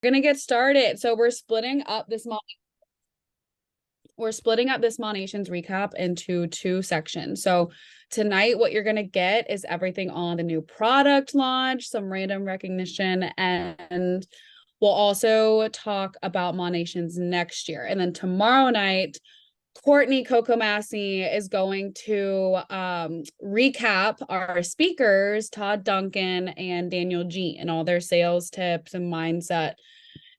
gonna get started. So we're splitting up this Monations recap into two sections. So tonight, what you're gonna get is everything on the new product launch, some random recognition, and we'll also talk about Monations next year. And then tomorrow night, Courtney Coco Massey is going to recap our speakers, Todd Duncan and Daniel G, and all their sales tips and mindset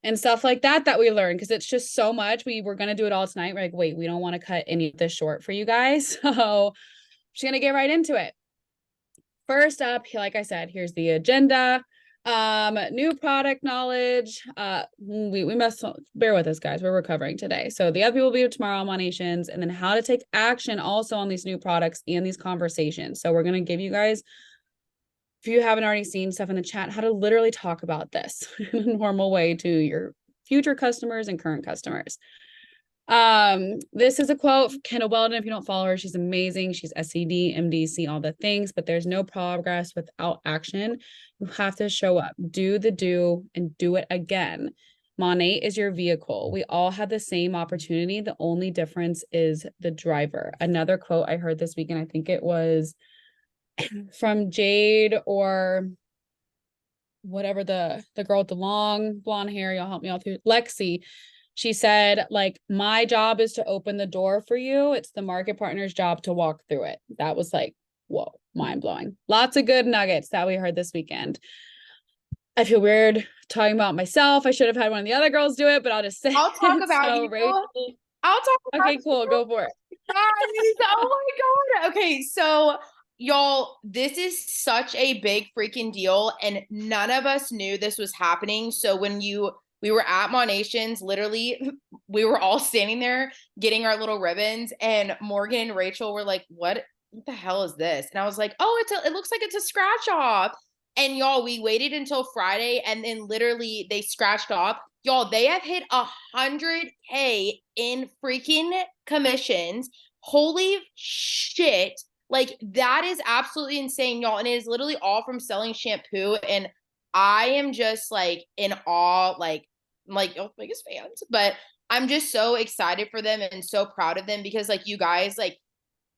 and stuff like that we learned, because it's just so much. We were going to do it all tonight. We're like, wait, we don't want to cut any of this short for you guys. So I'm just going to get right into it. First up, like I said, here's the agenda. New product knowledge. We must bear with us, guys. We're recovering today. So the other people will be tomorrow on Monations, and then how to take action also on these new products and these conversations. So we're going to give you guys, if you haven't already seen stuff in the chat, how to literally talk about this in a normal way to your future customers and current customers. This is a quote from Kendall Weldon. If you don't follow her, she's amazing. She's SCD, MDC, all the things, but there's no progress without action. You have to show up, do the do, and do it again. Monat is your vehicle. We all have the same opportunity. The only difference is the driver. Another quote I heard this weekend, I think it was from Jade or whatever, the girl with the long blonde hair, y'all help me out through, Lexi. She said, like, my job is to open the door for you. It's the market partner's job to walk through it. That was like, whoa, mind blowing. Lots of good nuggets that we heard this weekend. I feel weird talking about myself. I should have had one of the other girls do it, but I'll just say I'll talk about you. Rachel. I'll talk about Okay, cool. you. Go for it. Oh my God. Okay, so y'all, this is such a big freaking deal, and none of us knew this was happening. So when we were at Monations, literally, we were all standing there getting our little ribbons, and Morgan and Rachel were like, what the hell is this? And I was like, oh, it looks like it's a scratch off. And y'all, we waited until Friday, and then literally they scratched off. Y'all, they have hit 100K in freaking commissions. Holy shit. Like, that is absolutely insane, y'all. And it is literally all from selling shampoo. And I am just like in awe, like y'all biggest fans. But I'm just so excited for them and so proud of them, because like, you guys, like,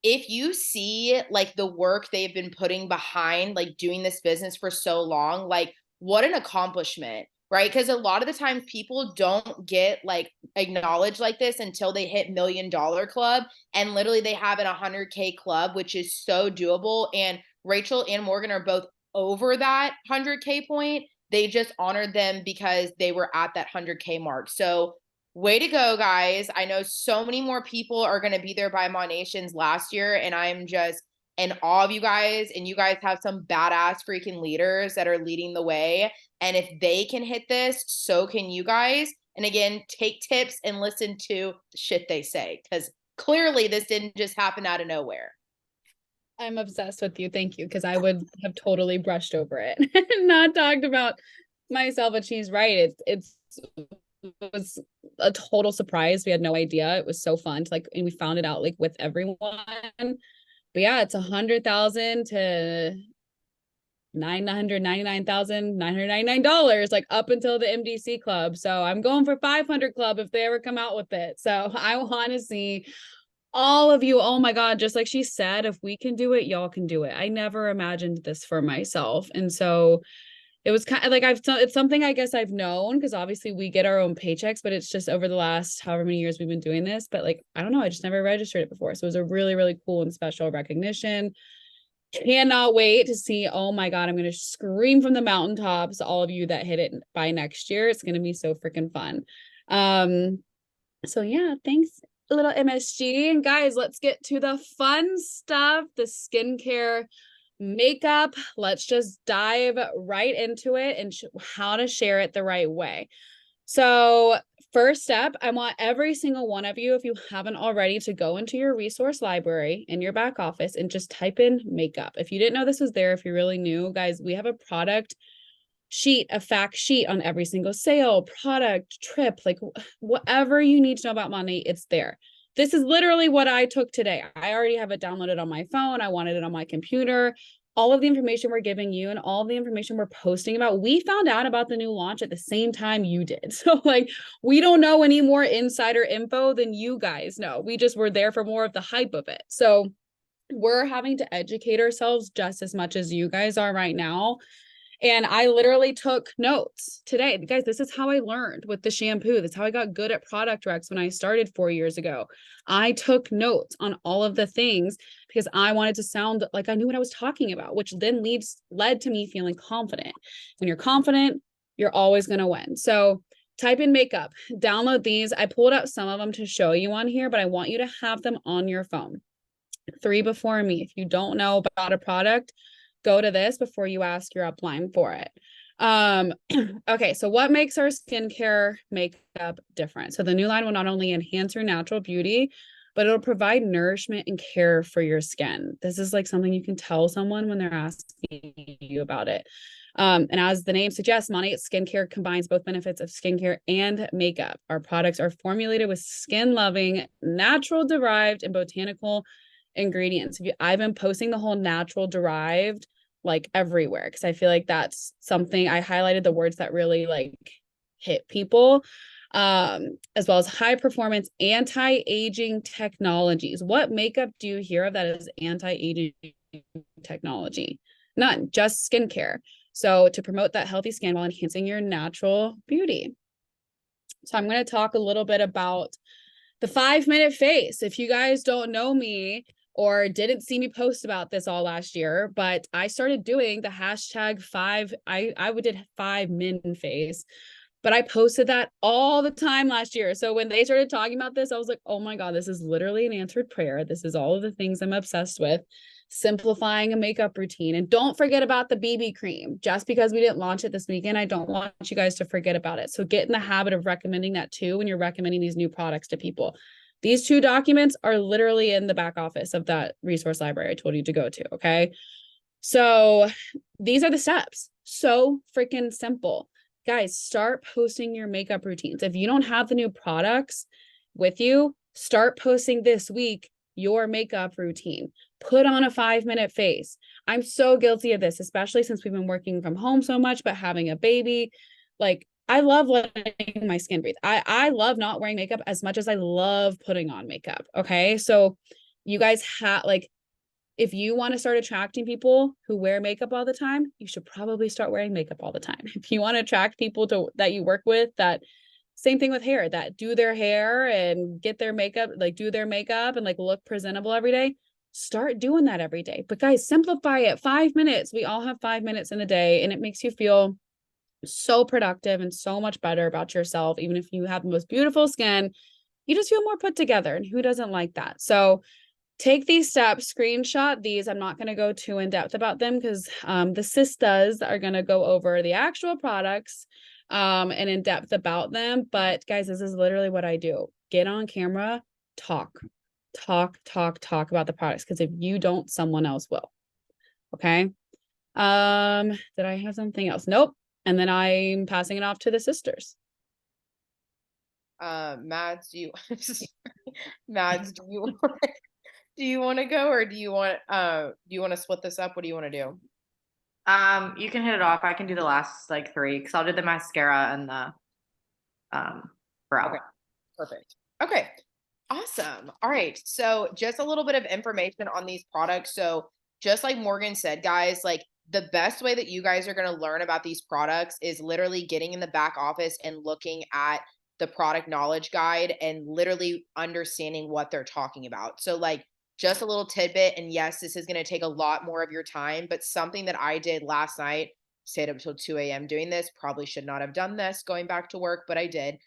if you see like the work they've been putting behind like doing this business for so long, like, what an accomplishment, right? Because a lot of the times people don't get like acknowledged like this until they hit $1 million club, and literally they have an 100K club, which is so doable. And Rachel and Morgan are both over that 100K point. They just honored them because they were at that 100K mark. So way to go, guys. I know so many more people are going to be there by Monations last year, and I'm just in awe of you guys. And you guys have some badass freaking leaders that are leading the way. And if they can hit this, so can you guys. And again, take tips and listen to the shit they say, because clearly this didn't just happen out of nowhere. I'm obsessed with you. Thank you. Because I would have totally brushed over it and not talked about myself. But she's right. It was a total surprise. We had no idea. It was so fun to like, and we found it out like with everyone. But yeah, it's 100,000 to $999,999, like up until the MDC club. So I'm going for 500 club if they ever come out with it. So I want to see all of you. Oh my God, just like she said, if we can do it, y'all can do it. I never imagined this for myself. And so it was kind of like it's something I guess I've known, because obviously we get our own paychecks, but it's just over the last however many years we've been doing this. But like, I don't know, I just never registered it before. So it was a really, really cool and special recognition. Cannot wait to see. Oh my God, I'm going to scream from the mountaintops, all of you that hit it by next year. It's going to be so freaking fun. So yeah, thanks, little MSG. And guys, let's get to the fun stuff, the skincare, makeup. Let's just dive right into it and how to share it the right way. So first step, I want every single one of you, if you haven't already, to go into your resource library in your back office and just type in makeup. If you didn't know this was there, if you're really new, guys, we have a product sheet, a fact sheet on every single sale, product, trip, like whatever you need to know about money, it's there. This is literally what I took today. I already have it downloaded on my phone. I wanted it on my computer. all of the information we're giving you and all the information we're posting about, we found out about the new launch at the same time you did. So like, we don't know any more insider info than you guys know. We just were there for more of the hype of it. So we're having to educate ourselves just as much as you guys are right now. And I literally took notes today. Guys, this is how I learned with the shampoo. That's how I got good at product recs when I started 4 years ago. I took notes on all of the things because I wanted to sound like I knew what I was talking about, which then led to me feeling confident. When you're confident, you're always going to win. So type in makeup, download these. I pulled out some of them to show you on here, but I want you to have them on your phone. 3 before me. If you don't know about a product, go to this before you ask your upline for it. Okay, so what makes our skincare makeup different? So the new line will not only enhance your natural beauty, but it'll provide nourishment and care for your skin. This is like something you can tell someone when they're asking you about it. And as the name suggests, Monations skincare combines both benefits of skincare and makeup. Our products are formulated with skin-loving, natural derived, and botanical ingredients. I've been posting the whole natural derived like everywhere because I feel like that's something I highlighted the words that really like hit people, as well as high performance anti-aging technologies. What makeup do you hear of that is anti-aging technology? None, just skincare. So to promote that healthy skin while enhancing your natural beauty. So I'm going to talk a little bit about the 5-minute face. If you guys don't know me or didn't see me post about this all last year, but I started doing the hashtag I did 5-min face, but I posted that all the time last year. So when they started talking about this, I was like, oh my God, this is literally an answered prayer. This is all of the things I'm obsessed with. Simplifying a makeup routine. And don't forget about the BB cream. Just because we didn't launch it this weekend, I don't want you guys to forget about it. So get in the habit of recommending that too when you're recommending these new products to people. These 2 documents are literally in the back office of that resource library I told you to go to. Okay. So these are the steps. So freaking simple. Guys, start posting your makeup routines. If you don't have the new products with you, start posting this week your makeup routine. Put on a 5-minute face. I'm so guilty of this, especially since we've been working from home so much, but having a baby, like I love letting my skin breathe. I love not wearing makeup as much as I love putting on makeup. Okay. So you guys have like, if you want to start attracting people who wear makeup all the time, you should probably start wearing makeup all the time. If you want to attract people that you work with, that same thing with hair, that do their hair and get their makeup, like do their makeup and like look presentable every day, start doing that every day. But guys, simplify it. 5 minutes. We all have 5 minutes in a day, and it makes you feel so productive and so much better about yourself. Even if you have the most beautiful skin, you just feel more put together. And who doesn't like that? So take these steps, screenshot these. I'm not going to go too in depth about them because the sisters are going to go over the actual products and in depth about them. But guys, this is literally what I do. Get on camera, talk about the products, because if you don't, someone else will. Okay. Did I have something else? Nope. And then I'm passing it off to the sisters. Mads, Mads, do you want to go, or do you want to split this up? What do you want to do? You can hit it off. I can do the last like 3 because I'll do the mascara and the brow. Okay. Perfect. Okay. Awesome. All right. So just a little bit of information on these products. So just like Morgan said, guys, like the best way that you guys are going to learn about these products is literally getting in the back office and looking at the product knowledge guide and literally understanding what they're talking about. So like just a little tidbit, and yes, this is going to take a lot more of your time, but something that I did last night, stayed up till 2 a.m. doing this, probably should not have done this going back to work, but I did,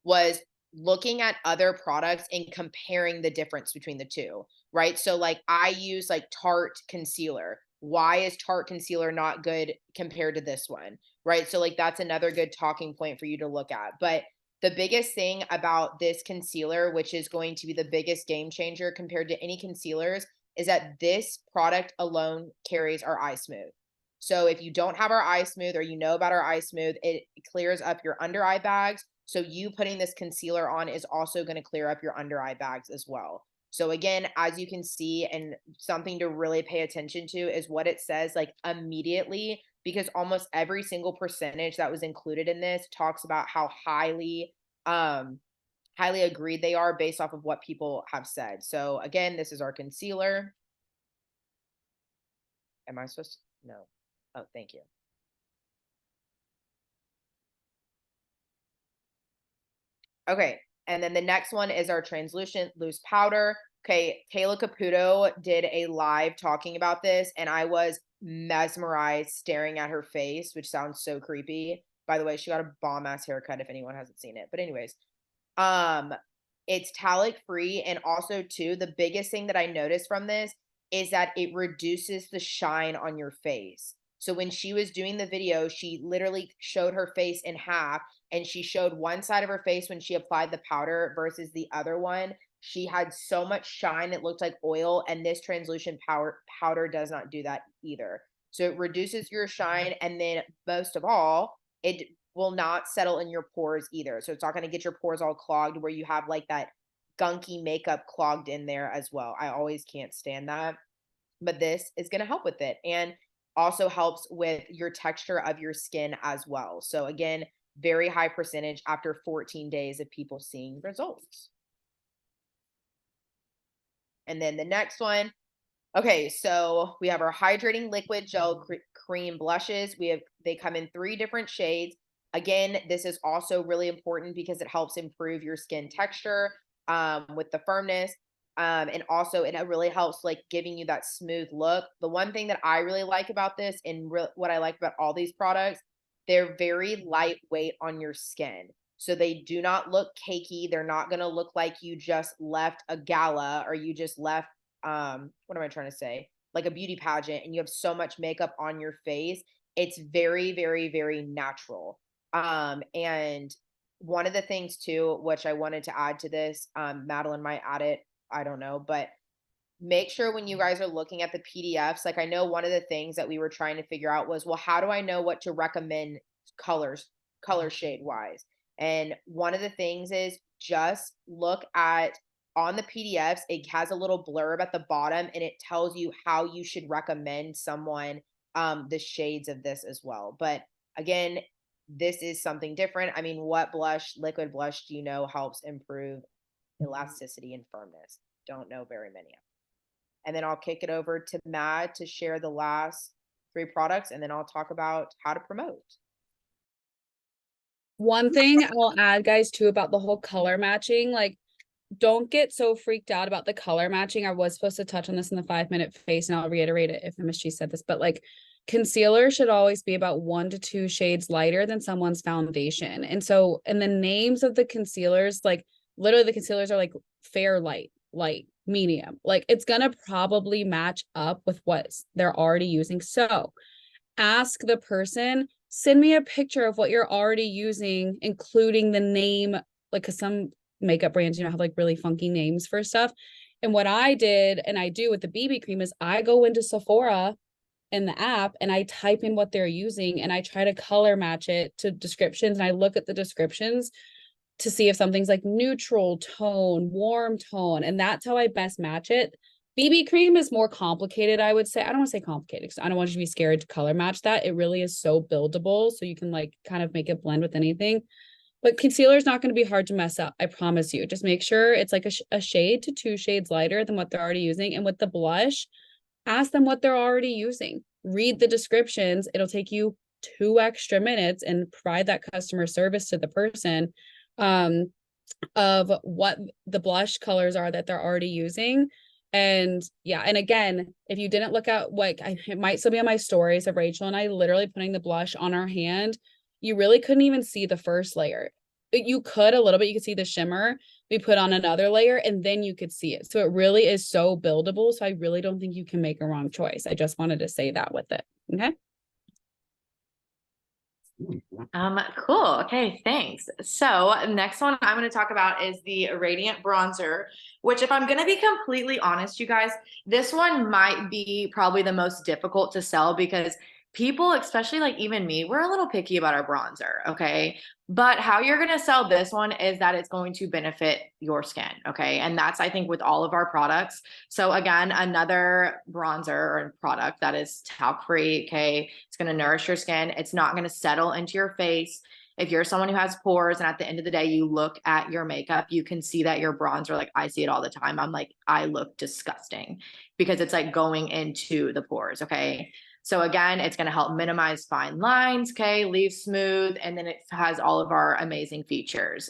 was looking at other products and comparing the difference between the two, right? So like I use like Tarte concealer. Why is Tarte concealer not good compared to this one, right? So like that's another good talking point for you to look at. But the biggest thing about this concealer, which is going to be the biggest game changer compared to any concealers, is that this product alone carries our eye smooth. So if you don't have our eye smooth, or you know about our eye smooth, it clears up your under eye bags. So you putting this concealer on is also going to clear up your under eye bags as well. So again, as you can see, and something to really pay attention to is what it says like immediately, because almost every single percentage that was included in this talks about how highly agreed they are based off of what people have said. So again, this is our concealer. Am I supposed to? No. Oh, thank you. Okay, and then the next one is our translucent loose powder. Okay, Kayla Caputo did a live talking about this, and I was mesmerized staring at her face, which sounds so creepy. By the way, she got a bomb ass haircut if anyone hasn't seen it. But anyways, um, it's talc free, and also too, the biggest thing that I noticed from this is that it reduces the shine on your face. So when she was doing the video, she literally showed her face in half, and she showed one side of her face when she applied the powder versus the other one. She had so much shine it looked like oil, and this translucent powder does not do that either. So it reduces your shine, and then most of all, it will not settle in your pores either. So it's not going to get your pores all clogged where you have like that gunky makeup clogged in there as well. I always can't stand that. But this is going to help with it, and also helps with your texture of your skin as well. So again, very high percentage after 14 days of people seeing results. And then the next one. Okay, so we have our hydrating liquid gel cream blushes. They come in 3 different shades. Again, this is also really important because it helps improve your skin texture with the firmness. And also it really helps like giving you that smooth look. The one thing that I really like about this, and what I like about all these products, they're very lightweight on your skin. So they do not look cakey. They're not going to look like you just left a gala, or you just left what am I trying to say? Like a beauty pageant, and you have so much makeup on your face. It's very, very, very natural. And one of the things too, which I wanted to add to this, Madeline might add it, I don't know, but make sure when you guys are looking at the PDFs, like I know one of the things that we were trying to figure out was, well, how do I know what to recommend color shade wise? And one of the things is just look at on the PDFs, it has a little blurb at the bottom, and it tells you how you should recommend someone the shades of this as well. But again, this is something different. I mean, what liquid blush do you know helps improve elasticity and firmness? Don't know very many. And then I'll kick it over to Matt to share the last 3 products, and then I'll talk about how to promote. One thing I'll add, guys, too, about the whole color matching, like, don't get so freaked out about the color matching. I was supposed to touch on this in the 5-minute face, and I'll reiterate it if MSG said this, but like concealer should always be about 1 to 2 shades lighter than someone's foundation. And so, and the names of the concealers, like literally the concealers are like fair light, light, medium. Like it's gonna probably match up with what they're already using. So ask the person, send me a picture of what you're already using, including the name, like, because some makeup brands, have like really funky names for stuff. And what I did, and I do with the BB cream, is I go into Sephora in the app and I type in what they're using, and I try to color match it to descriptions, and I look at the descriptions to see if something's like neutral tone, warm tone, and that's how I best match it. BB cream is more complicated, I would say. I don't want to say complicated because I don't want you to be scared to color match that. It really is so buildable, so you can like kind of make it blend with anything. But concealer is not going to be hard to mess up. I promise you. Just make sure it's like a shade to 2 shades lighter than what they're already using. And with the blush, ask them what they're already using. Read the descriptions. It'll take you 2 extra minutes and provide that customer service to the person of what the blush colors are that they're already using. And yeah, and again, if you didn't look at what it might still be on my stories of Rachel and I literally putting the blush on our hand, you really couldn't even see the first layer. You could a little bit, you could see the shimmer. We put on another layer and then you could see it. So it really is so buildable. So I really don't think you can make a wrong choice. I just wanted to say that with it. Okay. Cool. Okay, thanks. So next one I'm going to talk about is the Radiant Bronzer, which if I'm going to be completely honest, you guys, this one might be probably the most difficult to sell because people, especially like even me, we're a little picky about our bronzer. Okay. But how you're going to sell this one is that it's going to benefit your skin. Okay. And that's, I think, with all of our products. So again, another bronzer or product that is talc free. Okay. It's going to nourish your skin. It's not going to settle into your face. If you're someone who has pores and at the end of the day, you look at your makeup, you can see that your bronzer, like I see it all the time. I'm like, I look disgusting because it's like going into the pores. Okay. So again, it's going to help minimize fine lines, okay, leave smooth, and then it has all of our amazing features.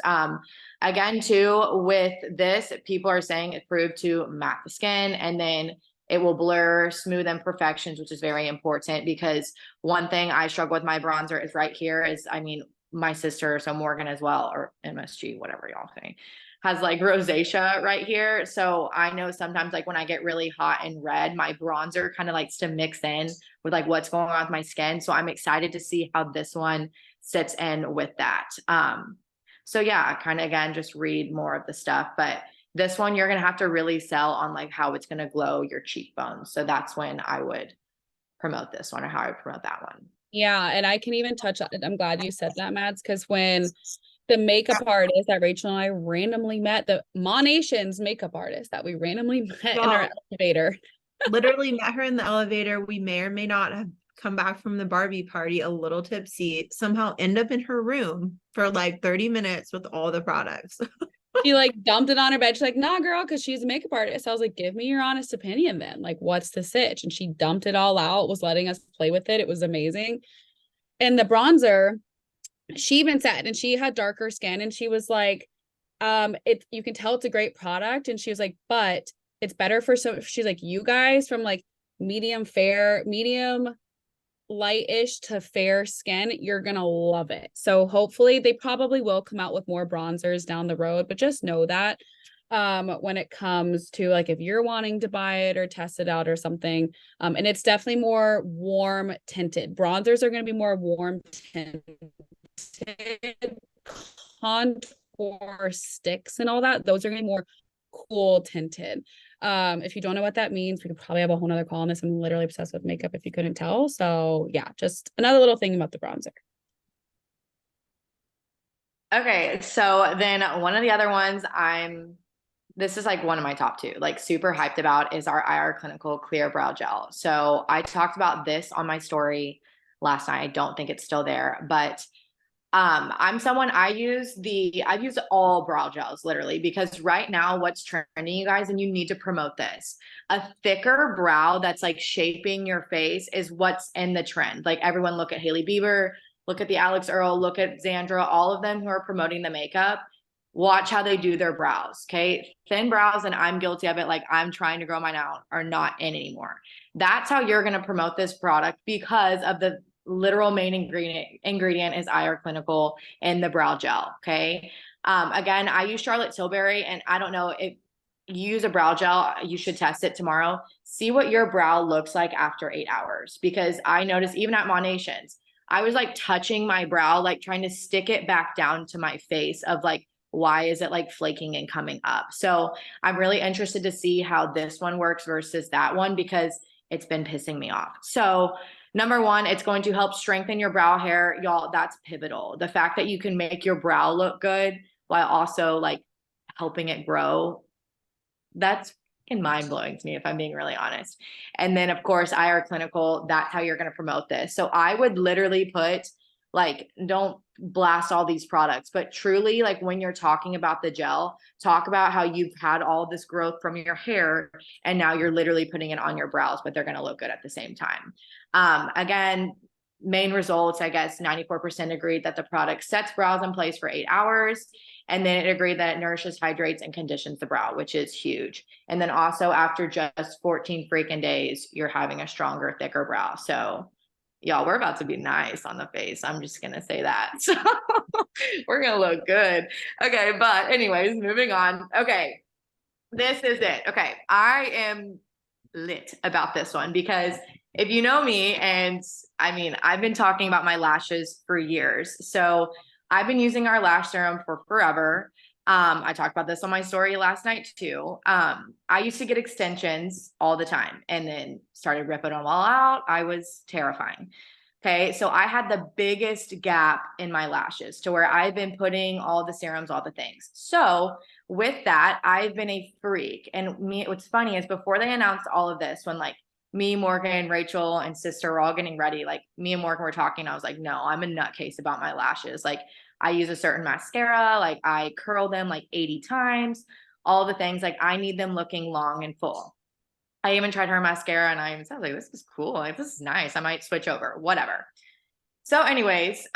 Again, too, with this, people are saying it's proved to matte the skin, and then it will blur smooth imperfections, which is very important because one thing I struggle with my bronzer is right here is, I mean, my sister, so Morgan as well, or MSG, whatever y'all say, has like rosacea right here. So I know sometimes like when I get really hot and red, my bronzer kind of likes to mix in with like what's going on with my skin. So I'm excited to see how this one sits in with that. So yeah, kind of again, just read more of the stuff, but this one you're going to have to really sell on like how it's going to glow your cheekbones. So that's when I would promote this one or how I would promote that one. Yeah, and I can even touch on it. I'm glad you said that, Mads, because when the makeup artist that Rachel and I randomly met, the Monations makeup artist that we randomly met in our elevator. Literally met her in the elevator. We may or may not have come back from the Barbie party a little tipsy, somehow end up in her room for like 30 minutes with all the products. She like dumped it on her bed. She's like, nah, girl, because she's a makeup artist. I was like, give me your honest opinion then. Like, what's the sitch? And she dumped it all out, was letting us play with it. It was amazing. And the bronzer, she even said, and she had darker skin, and she was like, it you can tell it's a great product. And she was like, but it's better for some, she's like, you guys from like medium light-ish to fair skin, you're gonna love it. So hopefully they probably will come out with more bronzers down the road, but just know that when it comes to like if you're wanting to buy it or test it out or something, and it's definitely more warm tinted. Bronzers are going to be more warm tinted. Contour sticks and all that, those are going to be more cool tinted. If you don't know what that means, we could probably have a whole nother call on this. I'm literally obsessed with makeup if you couldn't tell. So yeah, just another little thing about the bronzer. Okay, so then one of the other ones this is like one of my top two, like super hyped about is our IR Clinical Clear Brow Gel. So I talked about this on my story last night. I don't think it's still there, but I'm someone I've used all brow gels literally because right now what's trending, you guys, and you need to promote this. A thicker brow that's like shaping your face is what's in the trend. Like everyone look at Hailey Bieber, look at the Alex Earl, look at Xandra, all of them who are promoting the makeup. Watch how they do their brows. Okay. Thin brows, and I'm guilty of it. Like I'm trying to grow mine out, are not in anymore. That's how you're going to promote this product because of the literal main ingredient is IR Clinical in the brow gel. Okay. Again, I use Charlotte Tilbury, and I don't know if you use a brow gel, you should test it tomorrow. See what your brow looks like after 8 hours, because I noticed even at Monations, I was like touching my brow, like trying to stick it back down to my face of like, why is it like flaking and coming up? So I'm really interested to see how this one works versus that one because it's been pissing me off. So number one, it's going to help strengthen your brow hair. Y'all, that's pivotal. The fact that you can make your brow look good while also like helping it grow, that's mind blowing to me, if I'm being really honest. And then of course, IR Clinical, that's how you're going to promote this. So I would literally put like, don't blast all these products, but truly like when you're talking about the gel, talk about how you've had all this growth from your hair and now you're literally putting it on your brows, but they're going to look good at the same time. Again, main results, I guess 94% agreed that the product sets brows in place for 8 hours. And then it agreed that it nourishes, hydrates, and conditions the brow, which is huge. And then also after just 14 freaking days, you're having a stronger, thicker brow. So y'all, we're about to be nice on the face. I'm just going to say that. So we're going to look good. Okay. But anyways, moving on. Okay. This is it. Okay. I am lit about this one because if you know me, and I mean, I've been talking about my lashes for years. So I've been using our lash serum for forever. I talked about this on my story last night too. I used to get extensions all the time and then started ripping them all out. I was terrifying. Okay, so I had the biggest gap in my lashes to where I've been putting all the serums, all the things. So with that, I've been a freak. And what's funny is before they announced all of this, when like me, Morgan, Rachel, and sister were all getting ready, like me and Morgan were talking, I was like, no, I'm a nutcase about my lashes. Like I use a certain mascara, like I curl them like 80 times, all the things, like I need them looking long and full. I even tried her mascara and I was like, this is cool. Like, this is nice. I might switch over, whatever. So anyways,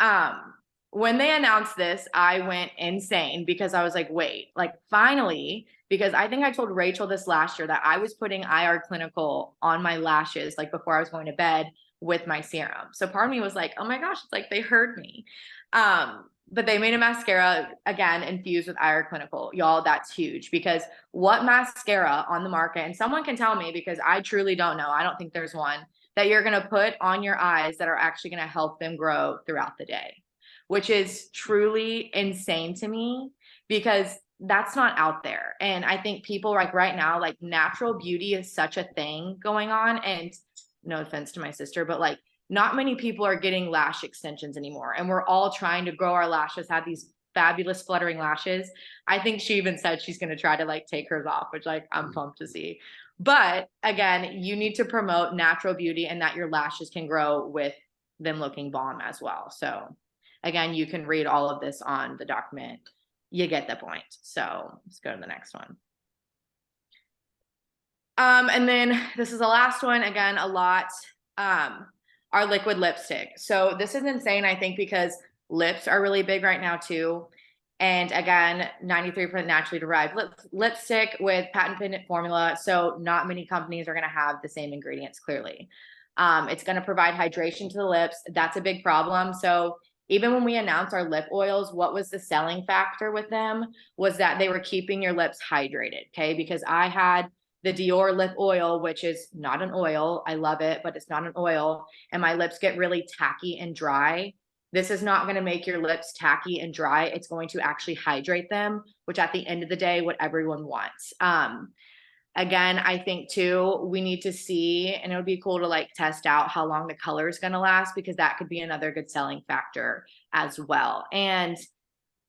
when they announced this, I went insane because I was like, wait, like finally, because I think I told Rachel this last year that I was putting IR Clinical on my lashes, like before I was going to bed with my serum. So part of me was like, oh my gosh, it's like they heard me. But they made a mascara again infused with IR Clinical. Y'all, that's huge because what mascara on the market, and someone can tell me because I truly don't know. I don't think there's one that you're going to put on your eyes that are actually going to help them grow throughout the day, which is truly insane to me because that's not out there. And I think people like right now, like natural beauty is such a thing going on. And no offense to my sister, but like not many people are getting lash extensions anymore. And we're all trying to grow our lashes, have these fabulous fluttering lashes. I think she even said she's going to try to like take hers off, which like I'm pumped to see. But again, you need to promote natural beauty and that your lashes can grow with them looking bomb as well. So again, you can read all of this on the document. You get the point. So let's go to the next one. And then this is the last one. Again, a lot, our liquid lipstick. So this is insane, I think, because lips are really big right now too. And again, 93% naturally derived lipstick with patent pending formula. So not many companies are going to have the same ingredients clearly. It's going to provide hydration to the lips. That's a big problem. So even when we announced our lip oils, what was the selling factor with them was that they were keeping your lips hydrated. Okay. Because I had the Dior lip oil, which is not an oil. I love it, but it's not an oil. And my lips get really tacky and dry. This is not going to make your lips tacky and dry. It's going to actually hydrate them, which at the end of the day, what everyone wants. Again, I think too, we need to see, and it would be cool to like test out how long the color is going to last, because that could be another good selling factor as well. And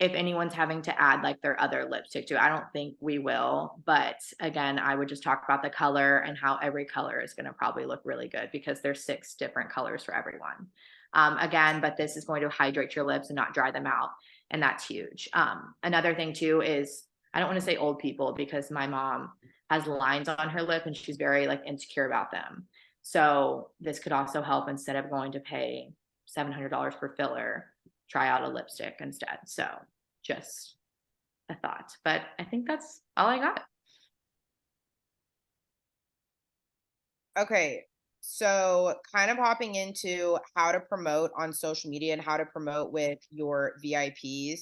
if anyone's having to add like their other lipstick to it, I don't think we will. But again, I would just talk about the color and how every color is going to probably look really good because there's 6 different colors for everyone. Again, but this is going to hydrate your lips and not dry them out. And that's huge. Another thing too is, I don't want to say old people because my mom has lines on her lip and she's very like insecure about them. So this could also help instead of going to pay $700 per filler, try out a lipstick instead. So just a thought, but I think that's all I got. Okay. So kind of hopping into how to promote on social media and how to promote with your VIPs.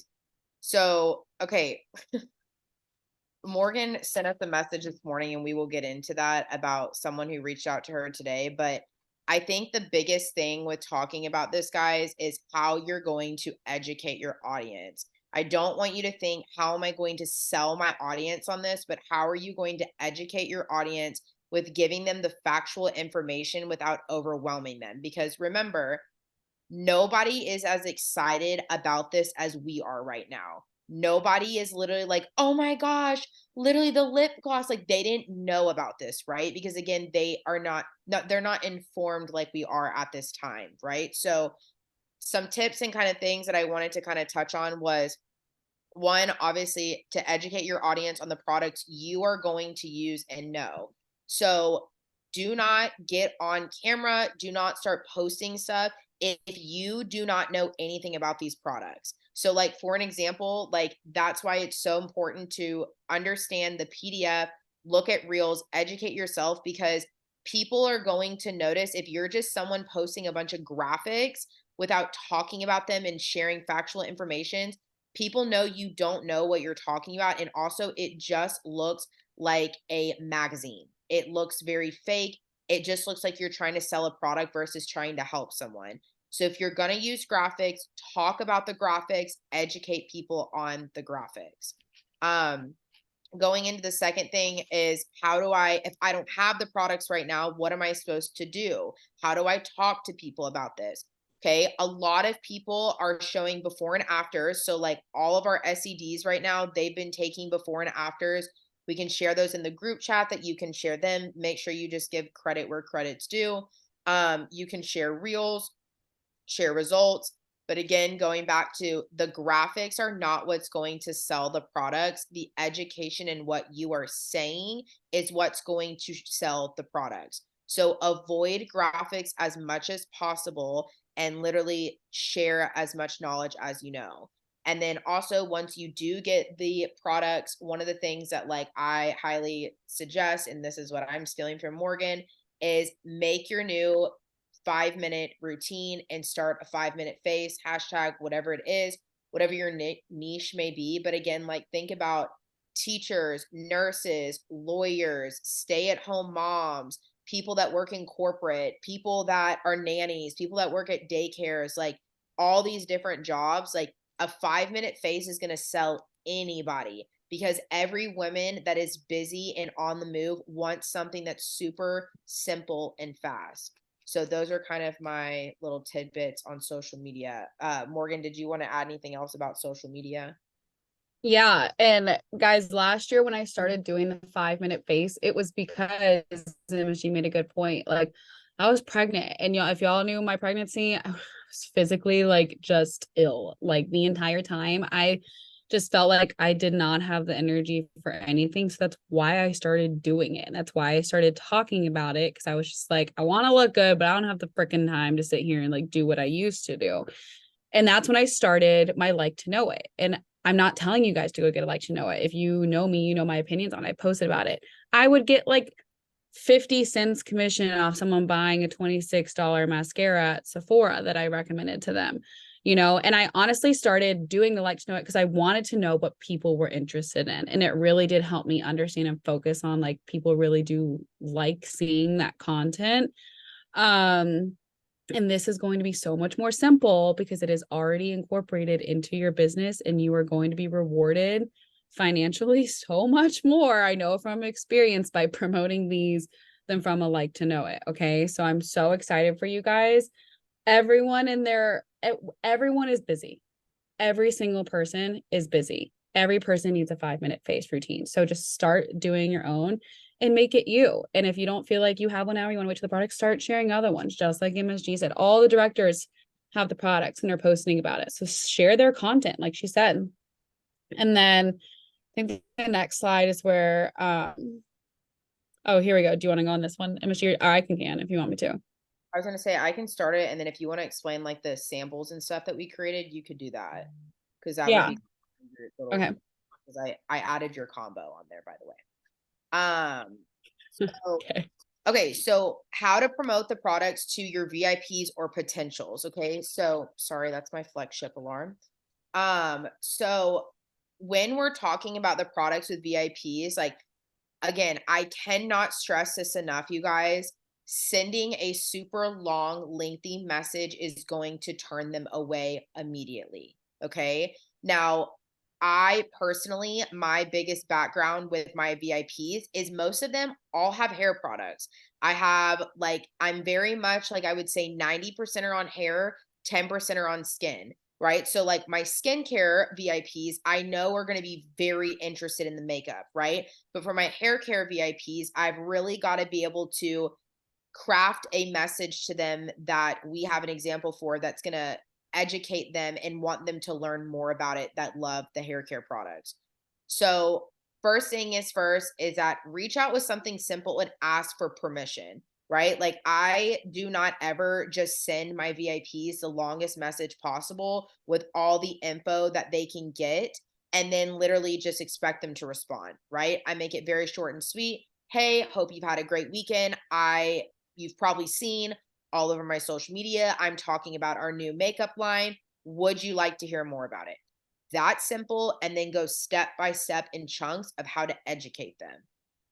So, okay. Morgan sent us a message this morning and we will get into that about someone who reached out to her today. But I think the biggest thing with talking about this, guys, is how you're going to educate your audience. I don't want you to think, how am I going to sell my audience on this? But how are you going to educate your audience with giving them the factual information without overwhelming them? Because remember, nobody is as excited about this as we are right now. Nobody is literally like, oh my gosh, literally the lip gloss. Like they didn't know about this, right? Because again, they are they're not informed like we are at this time, right? So some tips and kind of things that I wanted to kind of touch on was, one, obviously to educate your audience on the products you are going to use and know. So do not get on camera. Do not start posting stuff if you do not know anything about these products. So like, for an example, like that's why it's so important to understand the PDF, look at reels, educate yourself, because people are going to notice if you're just someone posting a bunch of graphics without talking about them and sharing factual information. People know you don't know what you're talking about. And also it just looks like a magazine. It looks very fake. It just looks like you're trying to sell a product versus trying to help someone. So if you're going to use graphics, talk about the graphics, educate people on the graphics. Going into the second thing is, if I don't have the products right now, what am I supposed to do? How do I talk to people about this? Okay. A lot of people are showing before and afters. So, like all of our SEDs right now, they've been taking before and afters. We can share those in the group chat that you can share them. Make sure you just give credit where credit's due. You can share reels, share results. But again, going back to the graphics are not what's going to sell the products. The education and what you are saying is what's going to sell the products. So avoid graphics as much as possible and literally share as much knowledge as you know. And then also once you do get the products, one of the things that like I highly suggest, and this is what I'm stealing from Morgan, is make your new 5-minute routine and start a 5-minute face, hashtag, whatever it is, whatever your niche may be. But again, like think about teachers, nurses, lawyers, stay at home moms, people that work in corporate, people that are nannies, people that work at daycares, like all these different jobs. Like a 5-minute face is going to sell anybody because every woman that is busy and on the move wants something that's super simple and fast. So those are kind of my little tidbits on social media. Morgan, did you want to add anything else about social media? Yeah. And guys, last year when I started doing the 5-minute face, it was because she made a good point. Like I was pregnant and y'all, if y'all knew my pregnancy, I was physically like just ill like the entire time. I just felt like I did not have the energy for anything. So that's why I started doing it. And that's why I started talking about it. Cause I was just like, I want to look good, but I don't have the freaking time to sit here and like do what I used to do. And that's when I started my like to know it. And I'm not telling you guys to go get a like to know it. If you know me, you know my opinions on it. I posted about it. I would get like 50 cents commission off someone buying a $26 mascara at Sephora that I recommended to them, and I honestly started doing the like to know it because I wanted to know what people were interested in. And it really did help me understand and focus on like people really do like seeing that content. And this is going to be so much more simple because it is already incorporated into your business and you are going to be rewarded financially so much more. I know from experience by promoting these than from a like to know it. Okay. So I'm so excited for you guys. Everyone is busy. Every single person is busy. Every person needs a 5-minute face routine. So just start doing your own and make it you. And if you don't feel like you have one now, you want to wait to the product, start sharing other ones. Just like MSG said, all the directors have the products and they're posting about it. So share their content, like she said. And then I think the next slide is where, oh, here we go. Do you want to go on this one? MSG, I can if you want me to. I was going to say, I can start it. And then if you want to explain like the samples and stuff that we created, you could do that. Cause that would be Okay. Because I added your combo on there, by the way. So, okay. So how to promote the products to your VIPs or potentials. Okay. So sorry, that's my flagship alarm. So when we're talking about the products with VIPs, like, again, I cannot stress this enough, you guys. Sending a super long, lengthy message is going to turn them away immediately. Okay. Now, I personally, my biggest background with my VIPs is most of them all have hair products. I have like, I'm very much like, I would say 90% are on hair, 10% are on skin. Right. So like my skincare VIPs, I know are going to be very interested in the makeup. Right. But for my hair care VIPs, I've really got to be able to craft a message to them that we have an example for that's going to educate them and want them to learn more about it that love the hair care products. So first thing is first is that reach out with something simple and ask for permission, right? Like I do not ever just send my VIPs the longest message possible with all the info that they can get and then literally just expect them to respond, right? I make it very short and sweet. Hey, hope you've had a great weekend. You've probably seen all over my social media, I'm talking about our new makeup line. Would you like to hear more about it? That simple, and then go step by step in chunks of how to educate them.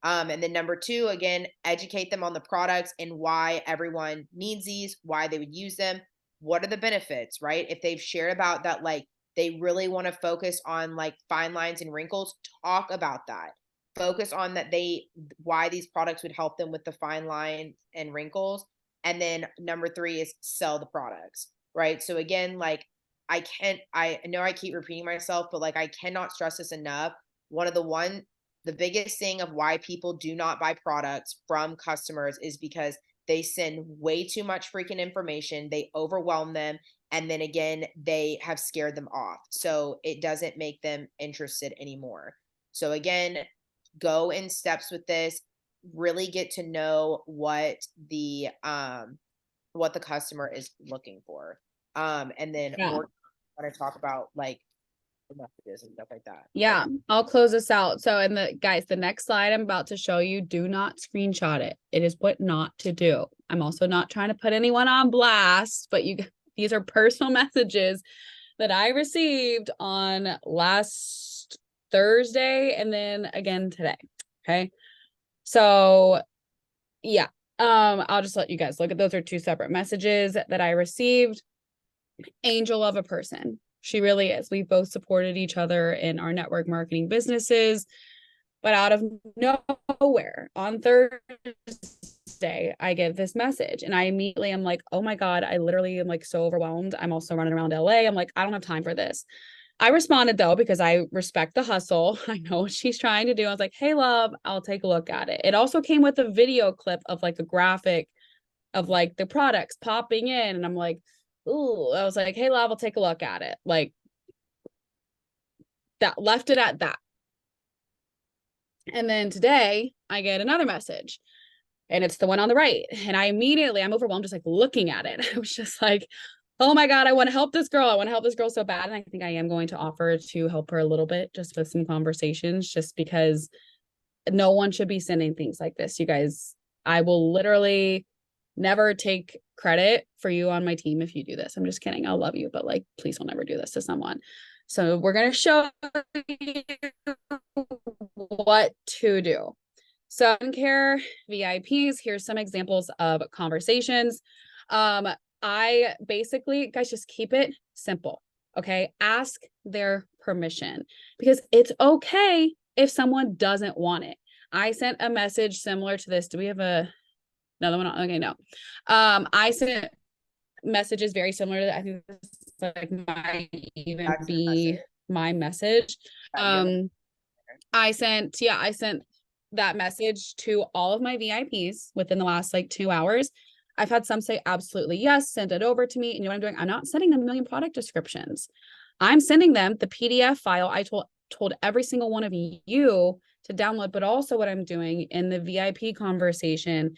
And then number two, again, educate them on the products and why everyone needs these, why they would use them. What are the benefits, right? If they've shared about that, like they really want to focus on like fine lines and wrinkles, talk about that. Focus on why these products would help them with the fine lines and wrinkles. And then number three is sell the products. right? So again, like I know I keep repeating myself, but like I cannot stress this enough. The biggest thing of why people do not buy products from customers is because they send way too much freaking information, they overwhelm them, and then again, they have scared them off. So it doesn't make them interested anymore. So again, go in steps with this, really get to know what the customer is looking for. And then Yeah. we're going to talk about like the messages and stuff like that. Yeah, I'll close this out. So, and the guys, the next slide I'm about to show you, do not screenshot it. It is what not to do. I'm also not trying to put anyone on blast, but these are personal messages that I received on last Thursday and then again today. Okay. So, yeah. I'll just let you guys look at those are two separate messages that I received. Angel of a person. She really is. We've both supported each other in our network marketing businesses, but out of nowhere on Thursday, I get this message and I immediately am like, oh my God, I literally am like so overwhelmed. I'm also running around LA. I'm like, I don't have time for this. I responded though, because I respect the hustle. I know what she's trying to do. I was like, hey, love, I'll take a look at it. It also came with a video clip of like a graphic of like the products popping in. And I'm like, ooh, I was like, hey, love, I'll take a look at it. Like that, left it at that. And then today I get another message and it's the one on the right. And I'm overwhelmed just like looking at it. I was just like, oh my God, I want to help this girl. I want to help this girl so bad. And I think I am going to offer to help her a little bit just with some conversations, just because no one should be sending things like this. You guys, I will literally never take credit for you on my team if you do this. I'm just kidding. I'll love you, but like, please don't ever do this to someone. So we're going to show you what to do. So care VIPs, here's some examples of conversations. I basically, guys, just keep it simple. Okay. Ask their permission because it's okay if someone doesn't want it. I sent a message similar to this. Do we have another one? Okay, no. I sent messages very similar to that. I think this like might even be my message. I sent that message to all of my VIPs within the last like 2 hours. I've had some say absolutely yes, send it over to me. And you know what I'm doing? I'm not sending them a million product descriptions. I'm sending them the PDF file I told every single one of you to download, but also what I'm doing in the VIP conversation,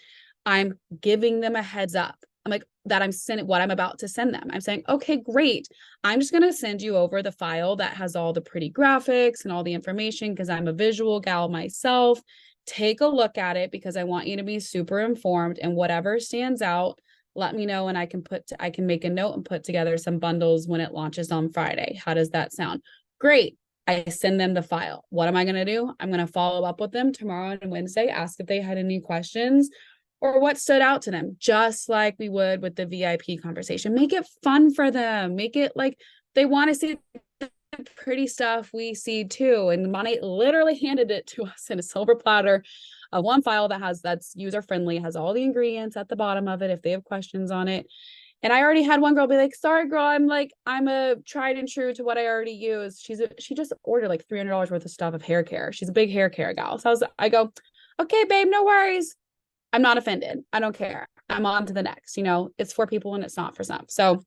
I'm giving them a heads up. I'm like, that I'm sending what I'm about to send them. I'm saying, okay, great. I'm just going to send you over the file that has all the pretty graphics and all the information because I'm a visual gal myself. Take a look at it because I want you to be super informed, and whatever stands out, let me know and I can make a note and put together some bundles when it launches on Friday. How does that sound? Great. I send them the file. What am I going to do? I'm going to follow up with them tomorrow and Wednesday, ask if they had any questions or what stood out to them, just like we would with the VIP conversation. Make it fun for them. Make it like they want to see the pretty stuff we see too. And Monty literally handed it to us in a silver platter of one file that's user friendly, has all the ingredients at the bottom of it if they have questions on it. And I already had one girl be like, sorry, girl, I'm a tried and true to what I already use. She just ordered like $300 worth of stuff of hair care. She's a big hair care gal. So I go, okay, babe, no worries. I'm not offended. I don't care. I'm on to the next. It's for people and it's not for some. So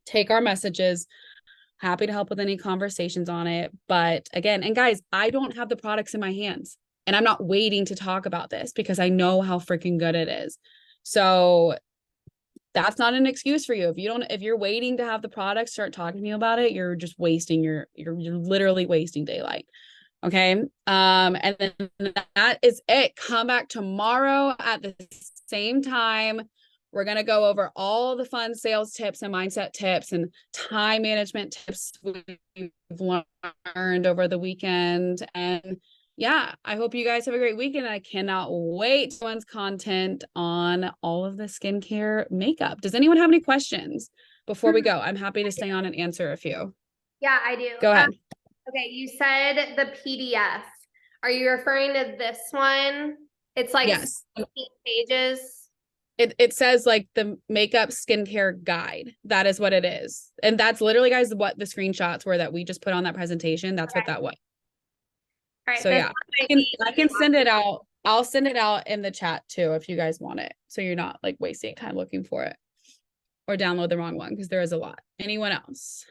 take our messages. Happy to help with any conversations on it. But again, and guys, I don't have the products in my hands and I'm not waiting to talk about this because I know how freaking good it is. So that's not an excuse for you. If you're waiting to have the product, start talking to me about it, you're just wasting you're literally wasting daylight. Okay. And then that is it. Come back tomorrow at the same time. We're going to go over all the fun sales tips and mindset tips and time management tips we've learned over the weekend. And yeah, I hope you guys have a great weekend. I cannot wait to one's content on all of the skincare makeup. Does anyone have any questions before we go? I'm happy to stay on and answer a few. Yeah, I do. Go ahead. Okay, you said the PDF. Are you referring to this one? It's like Yes. 16 pages. it says like the makeup skincare guide. That is what it is. And that's literally, guys, what the screenshots were that we just put on that presentation. That's what that was. All right, So this yeah, one might I be- can send it out. I'll send it out in the chat too if you guys want it. So you're not like wasting time looking for it or download the wrong one because there is a lot. Anyone else?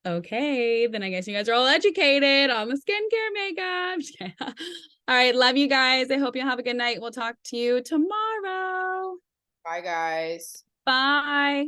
Okay, then I guess you guys are all educated on the skincare makeup. Just kidding. All right, love you guys. I hope you have a good night. We'll talk to you tomorrow. Bye, guys. Bye.